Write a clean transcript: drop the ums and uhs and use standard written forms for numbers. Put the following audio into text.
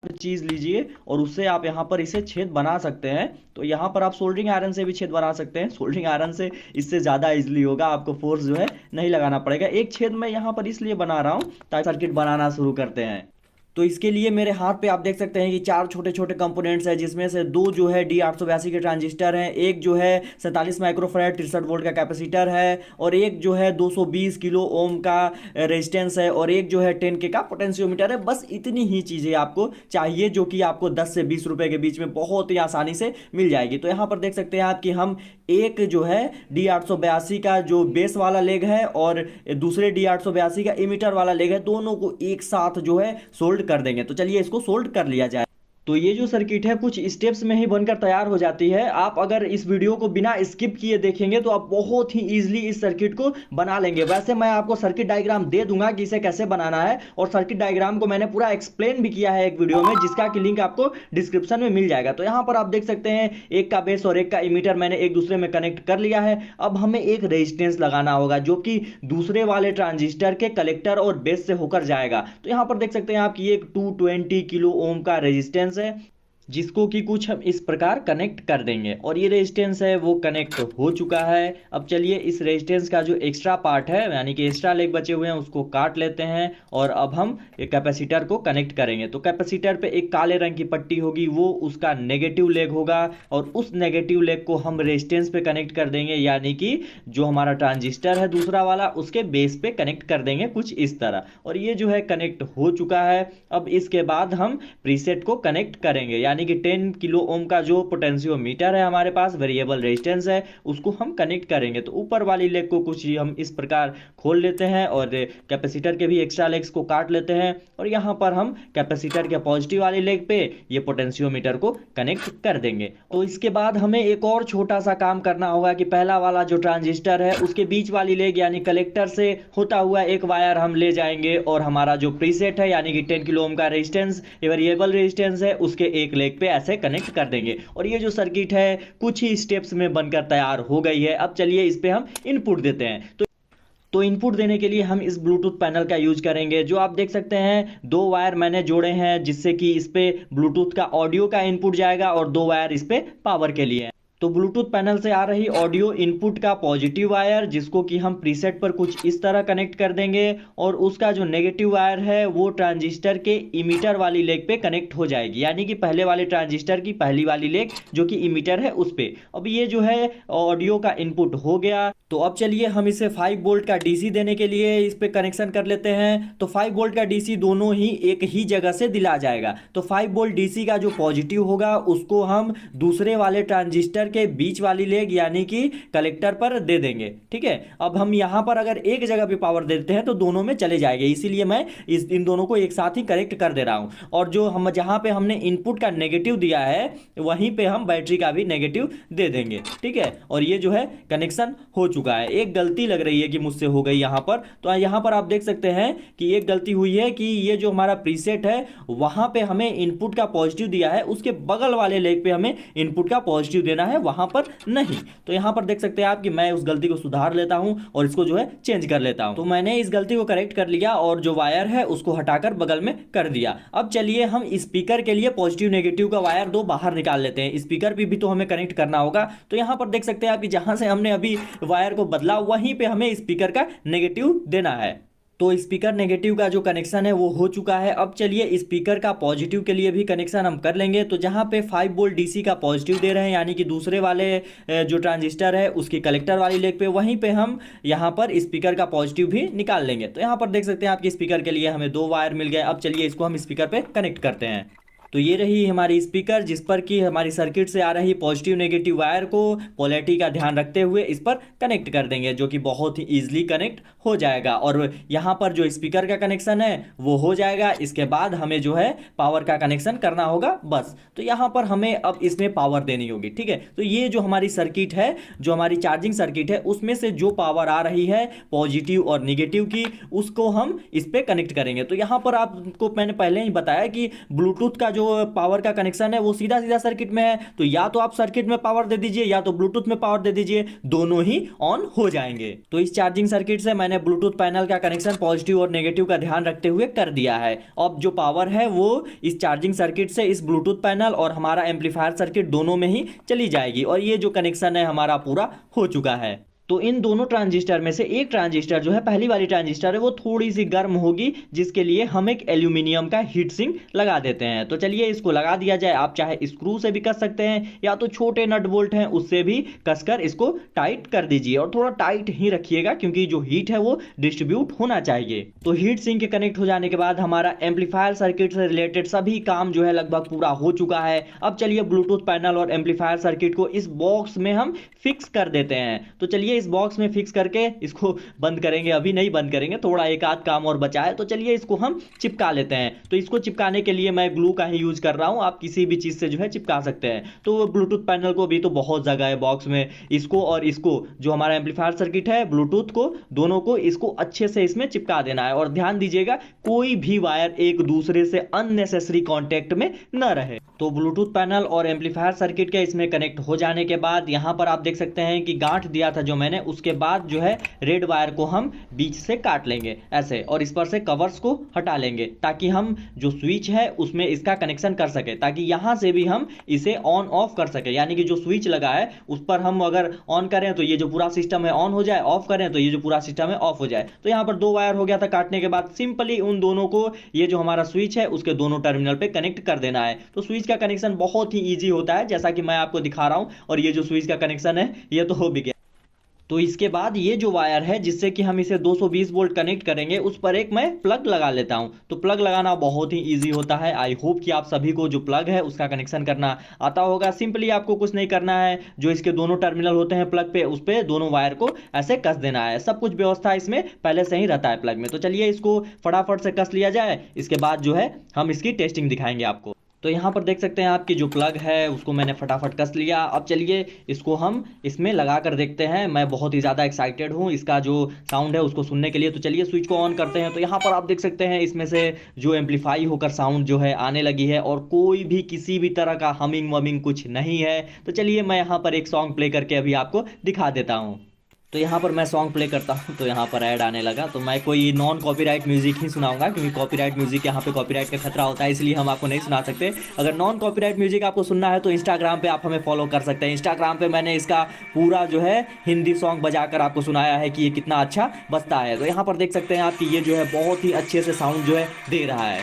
चीज लीजिए और उससे आप यहाँ पर इसे छेद बना सकते हैं। तो यहाँ पर आप सोल्डरिंग आयरन से भी छेद बना सकते हैं। सोल्डरिंग आयरन से इससे ज़्यादा इजीली होगा, आपको फोर्स जो है नहीं लगाना पड़ेगा। एक छेद मैं यहाँ पर इसलिए बना रहा हूँ ताकि सर्किट बनाना शुरू करते हैं। तो इसके लिए मेरे हाथ पे आप देख सकते हैं कि चार छोटे छोटे कंपोनेंट्स हैं, जिसमें से दो जो है D882 के ट्रांजिस्टर हैं, एक जो है 47 माइक्रोफैराड 63 वोल्ट का कैपेसिटर है, और एक जो है 220 किलो ओम का रेजिस्टेंस है, और एक जो है 10K का पोटेंशियोमीटर है। बस इतनी ही चीज़ें आपको चाहिए, जो कि आपको 10 से 20 रुपए के बीच में बहुत ही आसानी से मिल जाएगी। तो यहाँ पर देख सकते हैं आप कि हम एक जो है D882 का जो बेस वाला लेग है और दूसरे D882 का इमीटर वाला लेग है, दोनों को एक साथ जो है सोल्ड कर देंगे। तो चलिए इसको सोल्ड कर लिया जाए। तो ये जो सर्किट है कुछ स्टेप्स में ही बनकर तैयार हो जाती है। आप अगर इस वीडियो को बिना स्किप किए देखेंगे तो आप बहुत ही इजीली इस सर्किट को बना लेंगे। वैसे मैं आपको सर्किट डायग्राम दे दूंगा कि इसे कैसे बनाना है, और सर्किट डायग्राम को मैंने पूरा एक्सप्लेन भी किया है एक वीडियो में, जिसका कि लिंक आपको डिस्क्रिप्शन में मिल जाएगा। तो यहाँ पर आप देख सकते हैं एक का बेस और एक का इमीटर मैंने एक दूसरे में कनेक्ट कर लिया है। अब हमें एक रेजिस्टेंस लगाना होगा जो कि दूसरे वाले ट्रांजिस्टर के कलेक्टर और बेस से होकर जाएगा। तो यहाँ पर देख सकते हैं आप कि एक 220 किलो ओम का रेजिस्टेंस है, जिसको कि कुछ हम इस प्रकार कनेक्ट कर देंगे, और ये रेजिस्टेंस है वो कनेक्ट हो चुका है। अब चलिए इस रेजिस्टेंस का जो एक्स्ट्रा पार्ट है, यानी कि एक्स्ट्रा लेग बचे हुए हैं, उसको काट लेते हैं, और अब हम कैपेसिटर को कनेक्ट करेंगे। तो कैपेसिटर पे एक काले रंग की पट्टी होगी, वो उसका नेगेटिव लेग होगा, और उस नेगेटिव लेग को हम रेजिस्टेंस पे कनेक्ट कर देंगे, यानी कि जो हमारा ट्रांजिस्टर है दूसरा वाला, उसके बेस पे कनेक्ट कर देंगे कुछ इस तरह। और ये जो है कनेक्ट हो चुका है। अब इसके बाद हम प्रीसेट को कनेक्ट करेंगे, यानी कि 10 किलो ओम का जो पोटेंशियोमीटर है हमारे पास, वेरिएबल रेजिस्टेंस है, उसको हम कनेक्ट करेंगे। तो ऊपर वाली लेग को कुछ हम इस प्रकार खोल लेते हैं, और कैपेसिटर के भी एक्स्ट्रा लेग्स को काट लेते हैं, और यहाँ पर हम कैपेसिटर के पॉजिटिव वाली लेग पे ये पोटेंशियोमीटर को कनेक्ट कर देंगे। तो इसके बाद हमें एक और छोटा सा काम करना होगा कि पहला वाला जो ट्रांजिस्टर है उसके बीच वाली लेग यानी कलेक्टर से होता हुआ एक वायर हम ले जाएंगे, और हमारा जो प्रीसेट है यानी कि 10 किलो ओम का रेजिस्टेंस, वेरिएबल रेजिस्टेंस है, उसके एक लेग पे ऐसे कनेक्ट कर देंगे। और ये जो सर्किट है कुछ ही स्टेप्स में बनकर तैयार हो गई है। अब चलिए इस पे हम इनपुट देते हैं। तो इनपुट देने के लिए हम इस ब्लूटूथ पैनल का यूज करेंगे, जो आप देख सकते हैं दो वायर मैंने जोड़े हैं, जिससे कि इस पे ब्लूटूथ का ऑडियो का इनपुट जाएगा, और दो वायर इस पे पावर के लिए। तो ब्लूटूथ पैनल से आ रही ऑडियो इनपुट का पॉजिटिव वायर, जिसको कि हम प्रीसेट पर कुछ इस तरह कनेक्ट कर देंगे, और उसका जो नेगेटिव वायर है वो ट्रांजिस्टर के इमीटर वाली लेग पे कनेक्ट हो जाएगी, यानी कि पहले वाले ट्रांजिस्टर की पहली वाली लेग जो कि इमीटर है उस पे। अब ये जो है ऑडियो का इनपुट हो गया। तो अब चलिए हम इसे 5 वोल्ट का डीसी देने के लिए इस पे कनेक्शन कर लेते हैं। तो 5 वोल्ट का डीसी दोनों ही एक ही जगह से दिला जाएगा। तो 5 वोल्ट डीसी का जो पॉजिटिव होगा उसको हम दूसरे वाले ट्रांजिस्टर के बीच वाली लेग यानी कि कलेक्टर पर दे देंगे। ठीक है, अब हम यहां पर अगर एक जगह पे पावर देते हैं तो दोनों में चले जाएंगे, इसीलिए मैं इन दोनों को एक साथ ही कनेक्ट कर दे रहा हूं। और जो हम जहां पे हमने इनपुट का नेगेटिव दिया है वहीं पे हम बैटरी का भी नेगेटिव दे देंगे। ठीक है, और ये जो है कनेक्शन हो चुका है। एक गलती लग रही है कि मुझसे हो गई यहां पर, तो यहां पर आप देख सकते हैं कि एक गलती हुई है कि ये जो हमारा प्रीसेट है वहां पे हमें इनपुट का पॉजिटिव दिया है, उसके बगल वाले लेग पे हमें इनपुट का पॉजिटिव देना है, वहां पर नहीं। तो यहां पर देख सकते हैं आप कि मैं उस गलती को सुधार लेता हूं और इसको जो है चेंज कर लेता हूं। तो मैंने इस गलती को करेक्ट कर लिया और जो वायर है उसको हटाकर बगल में कर दिया। अब चलिए हम स्पीकर के लिए पॉजिटिव नेगेटिव का वायर दो बाहर निकाल लेते हैं। स्पीकर भी तो हमें कनेक्ट करना होगा। तो यहां पर देख सकते हैं आप कि जहां से हमने अभी वायर को बदला वहीं पे हमें स्पीकर का नेगेटिव देना है। तो स्पीकर नेगेटिव का जो कनेक्शन है वो हो चुका है। अब चलिए स्पीकर का पॉजिटिव के लिए भी कनेक्शन हम कर लेंगे। तो जहां पे 5 वोल्ट डीसी का पॉजिटिव दे रहे हैं यानी कि दूसरे वाले जो ट्रांजिस्टर है उसकी कलेक्टर वाली लेग पे, वहीं पे हम यहां पर स्पीकर का पॉजिटिव भी निकाल लेंगे। तो यहां पर देख सकते हैं आपके स्पीकर के लिए हमें दो वायर मिल गए। अब चलिए इसको हम स्पीकर पे कनेक्ट करते हैं। तो ये रही हमारी स्पीकर, जिस पर कि हमारी सर्किट से आ रही पॉजिटिव नेगेटिव वायर को पोलैरिटी का ध्यान रखते हुए इस पर कनेक्ट कर देंगे, जो कि बहुत ही ईजिली कनेक्ट हो जाएगा। और यहाँ पर जो स्पीकर का कनेक्शन है वो हो जाएगा। इसके बाद हमें जो है पावर का कनेक्शन करना होगा बस। तो यहाँ पर हमें अब इसमें पावर देनी होगी। ठीक है, तो ये जो हमारी सर्किट है, जो हमारी चार्जिंग सर्किट है, उसमें से जो पावर आ रही है पॉजिटिव और निगेटिव की, उसको हम इस पर कनेक्ट करेंगे। तो यहाँ पर आपको मैंने पहले ही बताया कि ब्लूटूथ का जो पावर का कनेक्शन है वो सीधा सीधा सर्किट में है, तो या तो आप सर्किट में पावर दे दीजिए या तो ब्लूटूथ में पावर दे दीजिए, दोनों ही ऑन हो जाएंगे। तो इस चार्जिंग सर्किट से मैंने ब्लूटूथ पैनल का कनेक्शन पॉजिटिव और नेगेटिव का ध्यान रखते हुए कर दिया है। अब जो पावर है वो इस चार्जिंग सर्किट से इस ब्लूटूथ पैनल और हमारा एम्पलीफायर सर्किट दोनों में ही चली जाएगी, और ये जो कनेक्शन है हमारा पूरा हो चुका है। तो इन दोनों ट्रांजिस्टर में से एक ट्रांजिस्टर जो है, पहली वाली ट्रांजिस्टर है, वो थोड़ी सी गर्म होगी, जिसके लिए हम एक एल्यूमिनियम का हीट सिंक लगा देते हैं। तो चलिए इसको लगा दिया जाए। आप चाहे स्क्रू से भी कस सकते हैं या तो छोटे नट बोल्ट हैं उससे भी कसकर इसको टाइट कर दीजिए, और थोड़ा टाइट ही रखिएगा क्योंकि जो हीट है वो डिस्ट्रीब्यूट होना चाहिए। तो हीट सिंक के कनेक्ट हो जाने के बाद हमारा एम्पलीफायर सर्किट से रिलेटेड सभी काम जो है लगभग पूरा हो चुका है। अब चलिए ब्लूटूथ पैनल और एम्पलीफायर सर्किट को इस बॉक्स में हम फिक्स कर देते हैं। तो चलिए इस बॉक्स में फिक्स करके इसको बंद करेंगे, अभी नहीं बंद करेंगे, थोड़ा एक आध काम और बचा है। तो चलिए इसको हम चिपका लेते हैं। तो इसको चिपकाने के लिए मैं ग्लू का ही यूज कर रहा हूं, आप किसी भी चीज से जो है चिपका सकते हैं। तो ब्लूटूथ पैनल को भी तो बहुत जगह है बॉक्स में, इसको और इसको जो हमारा एम्पलीफायर सर्किट है ब्लूटूथ को, दोनों को इसको अच्छे से इसमें चिपका देना है। और ध्यान दीजिएगा कोई भी वायर एक दूसरे से अननेसेसरी कांटेक्ट में न रहे। तो ब्लूटूथ पैनल और एम्पलीफायर सर्किट के इसमें कनेक्ट हो जाने के बाद यहां पर आप देख सकते हैं कि गांठ दिया था जो मैंने, उसके बाद जो है रेड वायर को हम बीच से काट लेंगे ऐसे, और इस पर से कवर्स को हटा लेंगे ताकि हम जो स्विच है उसमें इसका कनेक्शन कर सके, ताकि यहां से भी हम इसे ऑन ऑफ कर सके। यानी कि जो स्विच लगा है उस पर हम अगर ऑन करें तो ये जो पूरा सिस्टम है ऑन हो जाए, ऑफ करें तो ये जो पूरा सिस्टम है ऑफ हो जाए। तो यहां पर दो वायर हो गया था काटने के बाद, सिंपली उन दोनों को ये जो हमारा स्विच है उसके दोनों टर्मिनल पे कनेक्ट कर देना है। तो स्विच का कनेक्शन बहुत ही ईजी होता है जैसा कि मैं आपको दिखा रहा हूं, और ये जो स्विच का कनेक्शन है ये तो हो भी गया। तो इसके बाद ये जो वायर है जिससे कि हम इसे 220 वोल्ट कनेक्ट करेंगे, उस पर एक मैं प्लग लगा लेता हूं। तो प्लग लगाना बहुत ही इजी होता है। आई होप कि आप सभी को जो प्लग है उसका कनेक्शन करना आता होगा। सिंपली आपको कुछ नहीं करना है, जो इसके दोनों टर्मिनल होते हैं प्लग पे, उस पे दोनों वायर को ऐसे कस देना है। सब कुछ व्यवस्था इसमें पहले से ही रहता है प्लग में। तो चलिए इसको फटाफट से कस लिया जाए, इसके बाद जो है हम इसकी टेस्टिंग दिखाएंगे आपको। तो यहाँ पर देख सकते हैं आपकी जो प्लग है उसको मैंने फटाफट कस लिया। अब चलिए इसको हम इसमें लगा कर देखते हैं। मैं बहुत ही ज़्यादा एक्साइटेड हूँ इसका जो साउंड है उसको सुनने के लिए। तो चलिए स्विच को ऑन करते हैं। तो यहाँ पर आप देख सकते हैं इसमें से जो एम्पलीफाई होकर साउंड जो है आने लगी है, और कोई भी किसी भी तरह का हमिंग वमिंग कुछ नहीं है। तो चलिए मैं यहाँ पर एक सॉन्ग प्ले करके अभी आपको दिखा देता हूँ। तो यहाँ पर मैं सॉन्ग प्ले करता हूँ तो यहाँ पर ऐड आने लगा। तो मैं कोई नॉन कॉपीराइट म्यूजिक ही सुनाऊंगा क्योंकि कॉपीराइट म्यूजिक यहाँ पे कॉपीराइट का खतरा होता है, इसलिए हम आपको नहीं सुना सकते। अगर नॉन कॉपीराइट म्यूजिक आपको सुनना है तो इंस्टाग्राम पे आप हमें फॉलो कर सकते हैं। इंस्टाग्राम पे मैंने इसका पूरा जो है हिंदी सॉन्ग बजाकर आपको सुनाया है कि ये कितना अच्छा बजता है। तो यहाँ पर देख सकते हैं आप कि ये जो है बहुत ही अच्छे से साउंड जो है दे रहा है।